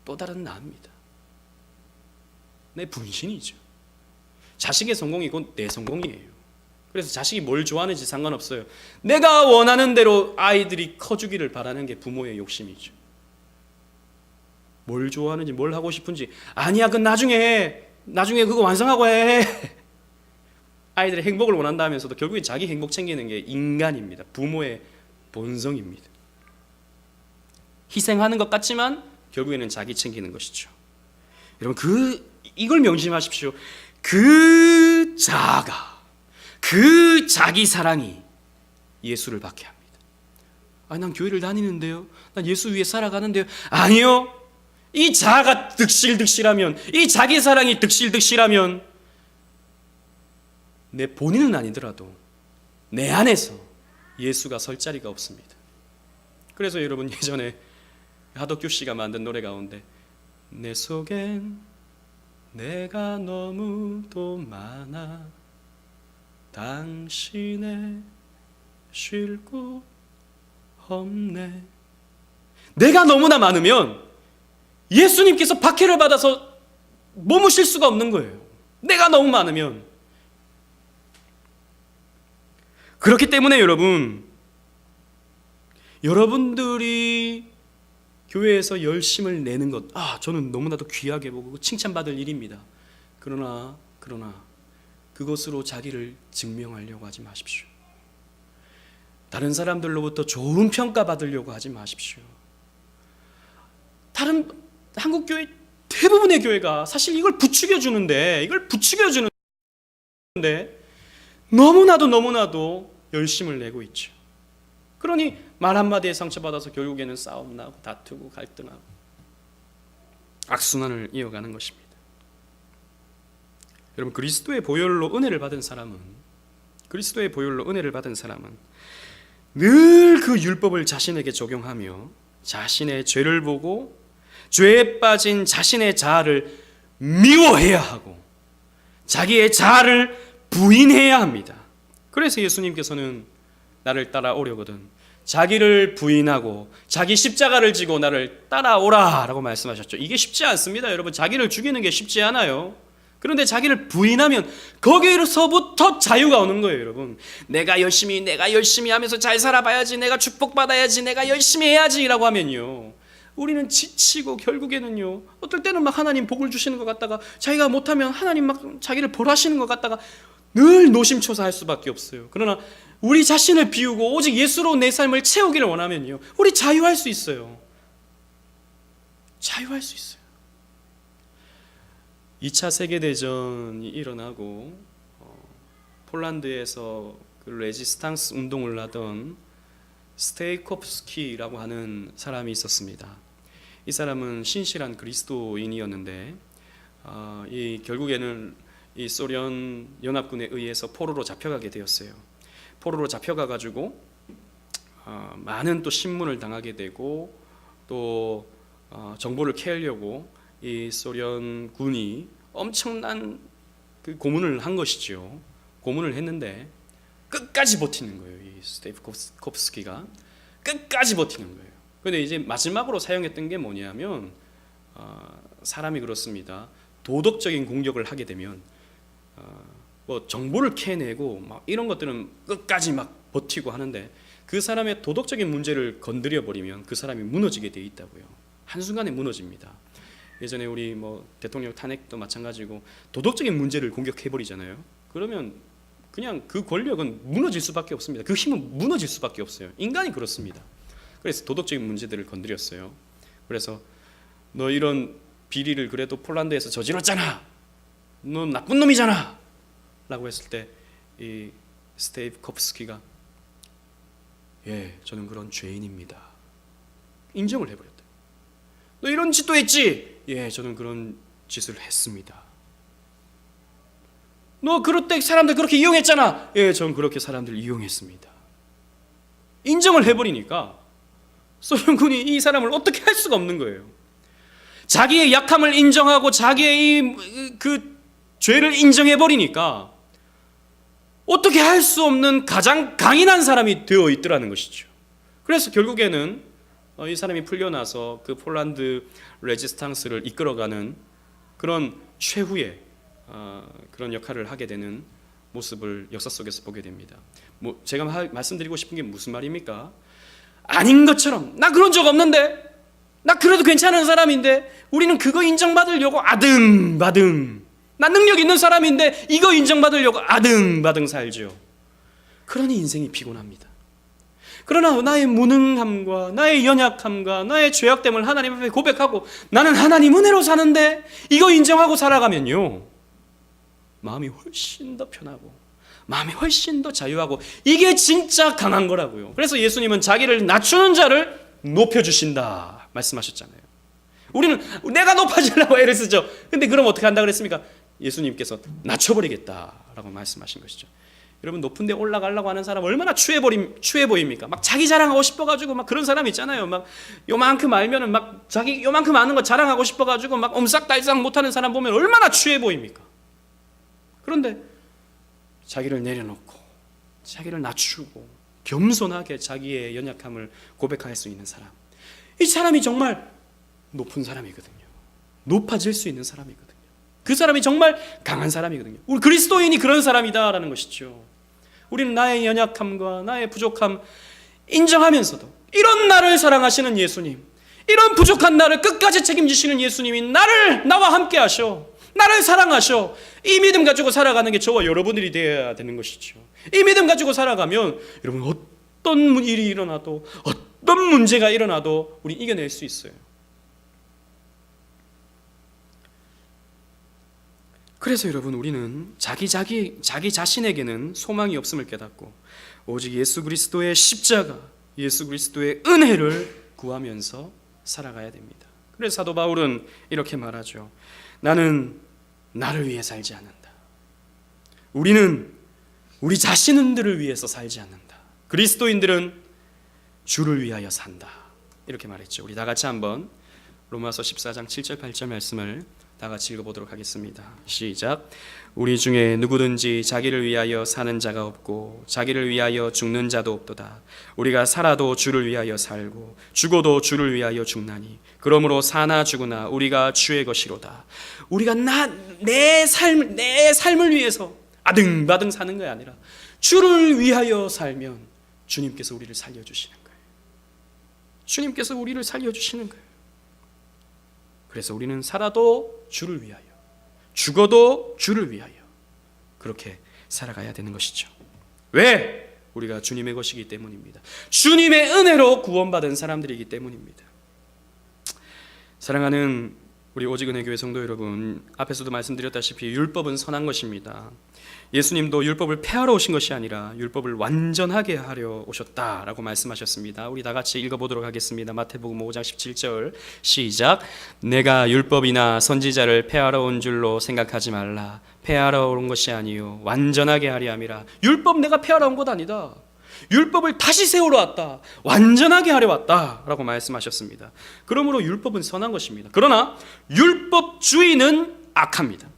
또 다른 나입니다. 내 분신이죠. 자식의 성공이 곧 내 성공이에요. 그래서 자식이 뭘 좋아하는지 상관없어요. 내가 원하는 대로 아이들이 커주기를 바라는 게 부모의 욕심이죠. 뭘 좋아하는지 뭘 하고 싶은지, 아니야 그건 나중에 해. 나중에 그거 완성하고 해. 아이들의 행복을 원한다 하면서도 결국엔 자기 행복 챙기는 게 인간입니다. 부모의 본성입니다. 희생하는 것 같지만 결국에는 자기 챙기는 것이죠. 여러분 이걸 명심하십시오. 그 자아가, 그 자기 사랑이 예수를 받게 합니다. 난 교회를 다니는데요, 난 예수 위해 살아가는데요. 아니요, 이 자아가 득실득실하면, 이 자기 사랑이 득실득실하면 내 본인은 아니더라도 내 안에서 예수가 설 자리가 없습니다. 그래서 여러분, 예전에 하덕규 씨가 만든 노래 가운데 내 속엔 내가 너무도 많아 당신의 쉴 곳 없네. 내가 너무나 많으면 예수님께서 박해를 받아서 머무실 수가 없는 거예요. 내가 너무 많으면. 그렇기 때문에 여러분들이 교회에서 열심을 내는 것, 저는 너무나도 귀하게 보고 칭찬받을 일입니다. 그러나 그것으로 자기를 증명하려고 하지 마십시오. 다른 사람들로부터 좋은 평가 받으려고 하지 마십시오. 다른 한국 교회 대부분의 교회가 사실 이걸 부추겨 주는데 너무나도 열심을 내고 있죠. 그러니 말 한마디에 상처받아서 결국에는 싸움 나고 다투고 갈등하고 악순환을 이어가는 것입니다. 여러분, 그리스도의 보혈로 은혜를 받은 사람은 늘 그 율법을 자신에게 적용하며 자신의 죄를 보고 죄에 빠진 자신의 자아를 미워해야 하고 자기의 자아를 부인해야 합니다. 그래서 예수님께서는 나를 따라오려거든 자기를 부인하고 자기 십자가를 지고 나를 따라오라 라고 말씀하셨죠. 이게 쉽지 않습니다. 여러분, 자기를 죽이는 게 쉽지 않아요. 그런데 자기를 부인하면 거기서부터 자유가 오는 거예요. 여러분, 내가 열심히 하면서 잘 살아봐야지, 내가 축복받아야지, 내가 열심히 해야지 라고 하면요, 우리는 지치고 결국에는요, 어떨 때는 막 하나님 복을 주시는 것 같다가 자기가 못하면 하나님 막 자기를 벌하시는 것 같다가 늘 노심초사할 수밖에 없어요. 그러나 우리 자신을 비우고 오직 예수로 내 삶을 채우기를 원하면요, 우리 자유할 수 있어요. 2차 세계대전이 일어나고 폴란드에서 그 레지스탕스 운동을 하던 스테이콥스키라고 하는 사람이 있었습니다. 이 사람은 신실한 그리스도인이었는데 결국에는 이 소련 연합군에 의해서 포로로 잡혀가게 되었어요. 포로로 잡혀가가지고 많은 또 신문을 당하게 되고 또 정보를 캐려고 이 소련 군이 엄청난 그 고문을 한 것이죠. 고문을 했는데 끝까지 버티는 거예요. 이 스테이콥스키가 끝까지 버티는 거예요. 그런데 이제 마지막으로 사용했던 게 뭐냐면 사람이 그렇습니다. 도덕적인 공격을 하게 되면 뭐 정보를 캐내고 막 이런 것들은 끝까지 막 버티고 하는데 그 사람의 도덕적인 문제를 건드려 버리면 그 사람이 무너지게 돼 있다고요. 한순간에 무너집니다. 예전에 우리 뭐 대통령 탄핵도 마찬가지고 도덕적인 문제를 공격해 버리잖아요. 그러면 그냥 그 권력은 무너질 수밖에 없습니다. 그 힘은 무너질 수밖에 없어요. 인간이 그렇습니다. 그래서 도덕적인 문제들을 건드렸어요. 그래서 너 이런 비리를 그래도 폴란드에서 저질렀잖아, 너 나쁜 놈이잖아 라고 했을 때 이 스테이콥스키가 저는 그런 죄인입니다 인정을 해버렸다. 너 이런 짓도 했지? 저는 그런 짓을 했습니다. 너 그럴 때 사람들 그렇게 이용했잖아. 예, 전 그렇게 사람들 이용했습니다. 인정을 해버리니까 소련군이 이 사람을 어떻게 할 수가 없는 거예요. 자기의 약함을 인정하고 자기의 그 죄를 인정해버리니까 어떻게 할 수 없는 가장 강인한 사람이 되어 있더라는 것이죠. 그래서 결국에는 이 사람이 풀려나서 그 폴란드 레지스탕스를 이끌어가는 그런 최후의 그런 역할을 하게 되는 모습을 역사 속에서 보게 됩니다. 뭐 제가 말씀드리고 싶은 게 무슨 말입니까? 아닌 것처럼, 나 그런 적 없는데, 나 그래도 괜찮은 사람인데, 우리는 그거 인정받으려고 아등바등, 나 능력 있는 사람인데 이거 인정받으려고 아등바등 살죠. 그러니 인생이 피곤합니다. 그러나 나의 무능함과 나의 연약함과 나의 죄악됨을 하나님 앞에 고백하고 나는 하나님 은혜로 사는데 이거 인정하고 살아가면요, 마음이 훨씬 더 편하고 마음이 훨씬 더 자유하고, 이게 진짜 강한 거라고요. 그래서 예수님은 자기를 낮추는 자를 높여주신다 말씀하셨잖아요. 우리는 내가 높아지려고 애를 쓰죠. 근데 그럼 어떻게 한다 그랬습니까? 예수님께서 낮춰버리겠다라고 말씀하신 것이죠. 여러분, 높은 데 올라가려고 하는 사람 얼마나 추해 보입니까? 막 자기 자랑하고 싶어가지고 막 그런 사람 있잖아요. 막 요만큼 알면은 막 자기 요만큼 아는 거 자랑하고 싶어가지고 막 옴싹달싹 못하는 사람 보면 얼마나 추해 보입니까? 그런데 자기를 내려놓고 자기를 낮추고 겸손하게 자기의 연약함을 고백할 수 있는 사람, 이 사람이 정말 높은 사람이거든요. 높아질 수 있는 사람이거든요. 그 사람이 정말 강한 사람이거든요. 우리 그리스도인이 그런 사람이다라는 것이죠. 우리는 나의 연약함과 나의 부족함 인정하면서도 이런 나를 사랑하시는 예수님, 이런 부족한 나를 끝까지 책임지시는 예수님이 나와 함께 하셔, 나를 사랑하셔. 이 믿음 가지고 살아가는 게 저와 여러분들이 되어야 되는 것이죠. 이 믿음 가지고 살아가면 여러분, 어떤 일이 일어나도 어떤 문제가 일어나도 우리 이겨낼 수 있어요. 그래서 여러분, 우리는 자기 자신에게는 소망이 없음을 깨닫고 오직 예수 그리스도의 십자가, 예수 그리스도의 은혜를 구하면서 살아가야 됩니다. 그래서 사도 바울은 이렇게 말하죠. 나는 나를 위해 살지 않는다. 우리는 우리 자신들을 위해서 살지 않는다. 그리스도인들은 주를 위하여 산다. 이렇게 말했죠. 우리 다 같이 한번 로마서 14장 7절 8절 말씀을 다 같이 읽어보도록 하겠습니다. 시작. 우리 중에 누구든지 자기를 위하여 사는 자가 없고 자기를 위하여 죽는 자도 없도다. 우리가 살아도 주를 위하여 살고 죽어도 주를 위하여 죽나니 그러므로 사나 죽으나 우리가 주의 것이로다. 우리가 내 삶을 위해서 아등바등 사는 게 아니라 주를 위하여 살면 주님께서 우리를 살려주시는 거예요. 주님께서 우리를 살려주시는 거예요. 그래서 우리는 살아도 주를 위하여, 죽어도 주를 위하여 그렇게 살아가야 되는 것이죠. 왜? 우리가 주님의 것이기 때문입니다. 주님의 은혜로 구원받은 사람들이기 때문입니다. 사랑하는 우리 오직은혜교회 성도 여러분, 앞에서도 말씀드렸다시피 율법은 선한 것입니다. 예수님도 율법을 폐하러 오신 것이 아니라 율법을 완전하게 하려 오셨다라고 말씀하셨습니다. 우리 다 같이 읽어보도록 하겠습니다. 마태복음 5장 17절 시작. 내가 율법이나 선지자를 폐하러 온 줄로 생각하지 말라. 폐하러 온 것이 아니요 완전하게 하려 함이라. 율법 내가 폐하러 온 것 아니다. 율법을 다시 세우러 왔다. 완전하게 하려 왔다라고 말씀하셨습니다. 그러므로 율법은 선한 것입니다. 그러나 율법주의는 악합니다.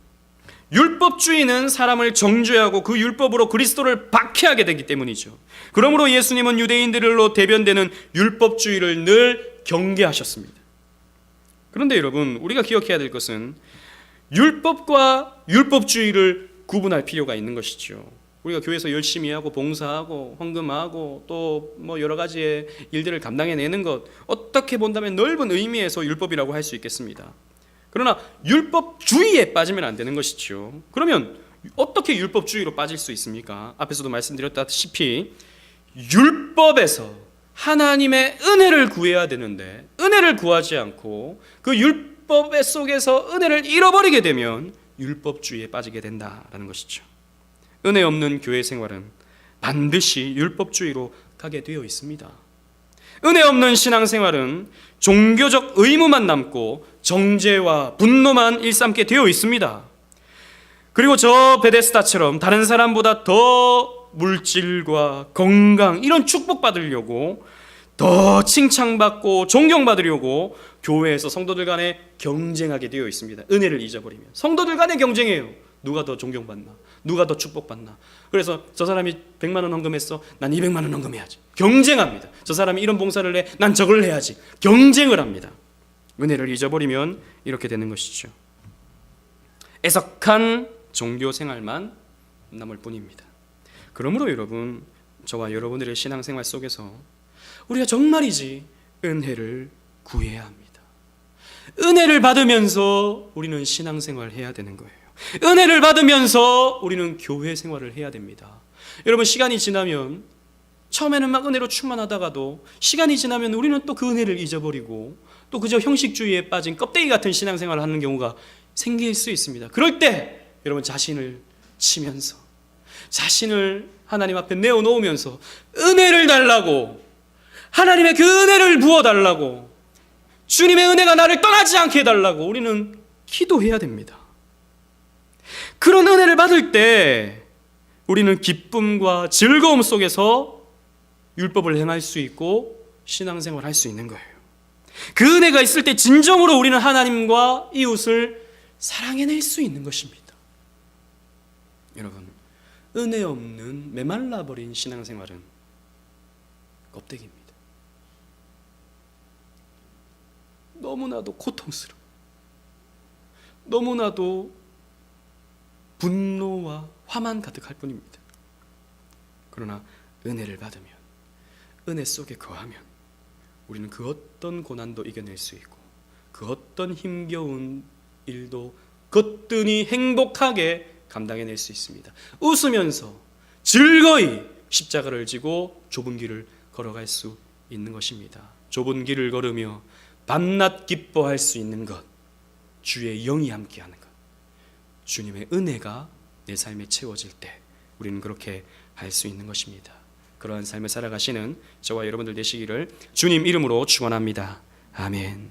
율법주의는 사람을 정죄하고 그 율법으로 그리스도를 박해하게 되기 때문이죠. 그러므로 예수님은 유대인들로 대변되는 율법주의를 늘 경계하셨습니다. 그런데 여러분, 우리가 기억해야 될 것은 율법과 율법주의를 구분할 필요가 있는 것이죠. 우리가 교회에서 열심히 하고 봉사하고 헌금하고 또 뭐 여러 가지의 일들을 감당해내는 것, 어떻게 본다면 넓은 의미에서 율법이라고 할 수 있겠습니다. 그러나 율법주의에 빠지면 안 되는 것이죠. 그러면 어떻게 율법주의로 빠질 수 있습니까? 앞에서도 말씀드렸다시피 율법에서 하나님의 은혜를 구해야 되는데 은혜를 구하지 않고 그 율법 속에서 은혜를 잃어버리게 되면 율법주의에 빠지게 된다라는 것이죠. 은혜 없는 교회 생활은 반드시 율법주의로 가게 되어 있습니다. 은혜 없는 신앙생활은 종교적 의무만 남고 정죄와 분노만 일삼게 되어 있습니다. 그리고 저 베데스다처럼 다른 사람보다 더 물질과 건강 이런 축복받으려고, 더 칭찬받고 존경받으려고 교회에서 성도들 간에 경쟁하게 되어 있습니다. 은혜를 잊어버리면 성도들 간에 경쟁해요. 누가 더 존경받나, 누가 더 축복받나. 그래서 저 사람이 100만 원 헌금했어, 난 200만 원 헌금해야지. 경쟁합니다. 저 사람이 이런 봉사를 해, 난 저걸 해야지. 경쟁을 합니다. 은혜를 잊어버리면 이렇게 되는 것이죠. 애석한 종교 생활만 남을 뿐입니다. 그러므로 여러분, 저와 여러분들의 신앙생활 속에서 우리가 정말이지 은혜를 구해야 합니다. 은혜를 받으면서 우리는 신앙생활을 해야 되는 거예요. 은혜를 받으면서 우리는 교회 생활을 해야 됩니다. 여러분, 시간이 지나면, 처음에는 막 은혜로 충만하다가도 시간이 지나면 우리는 또 그 은혜를 잊어버리고 또 그저 형식주의에 빠진 껍데기 같은 신앙생활을 하는 경우가 생길 수 있습니다. 그럴 때 여러분, 자신을 치면서, 자신을 하나님 앞에 내어놓으면서 은혜를 달라고, 하나님의 그 은혜를 부어달라고, 주님의 은혜가 나를 떠나지 않게 해달라고 우리는 기도해야 됩니다. 그런 은혜를 받을 때 우리는 기쁨과 즐거움 속에서 율법을 행할 수 있고 신앙생활을 할 수 있는 거예요. 그 은혜가 있을 때 진정으로 우리는 하나님과 이웃을 사랑해낼 수 있는 것입니다. 여러분, 은혜 없는 메말라버린 신앙생활은 껍데기입니다. 너무나도 고통스러워, 너무나도 분노와 화만 가득할 뿐입니다. 그러나 은혜를 받으면, 은혜 속에 거하면 우리는 그 어떤 고난도 이겨낼 수 있고 그 어떤 힘겨운 일도 거뜬히 행복하게 감당해낼 수 있습니다. 웃으면서 즐거이 십자가를 지고 좁은 길을 걸어갈 수 있는 것입니다. 좁은 길을 걸으며 밤낮 기뻐할 수 있는 것, 주의 영이 함께하는 것, 주님의 은혜가 내 삶에 채워질 때 우리는 그렇게 할 수 있는 것입니다. 그러한 삶을 살아가시는 저와 여러분들 되시기를 주님 이름으로 축원합니다. 아멘.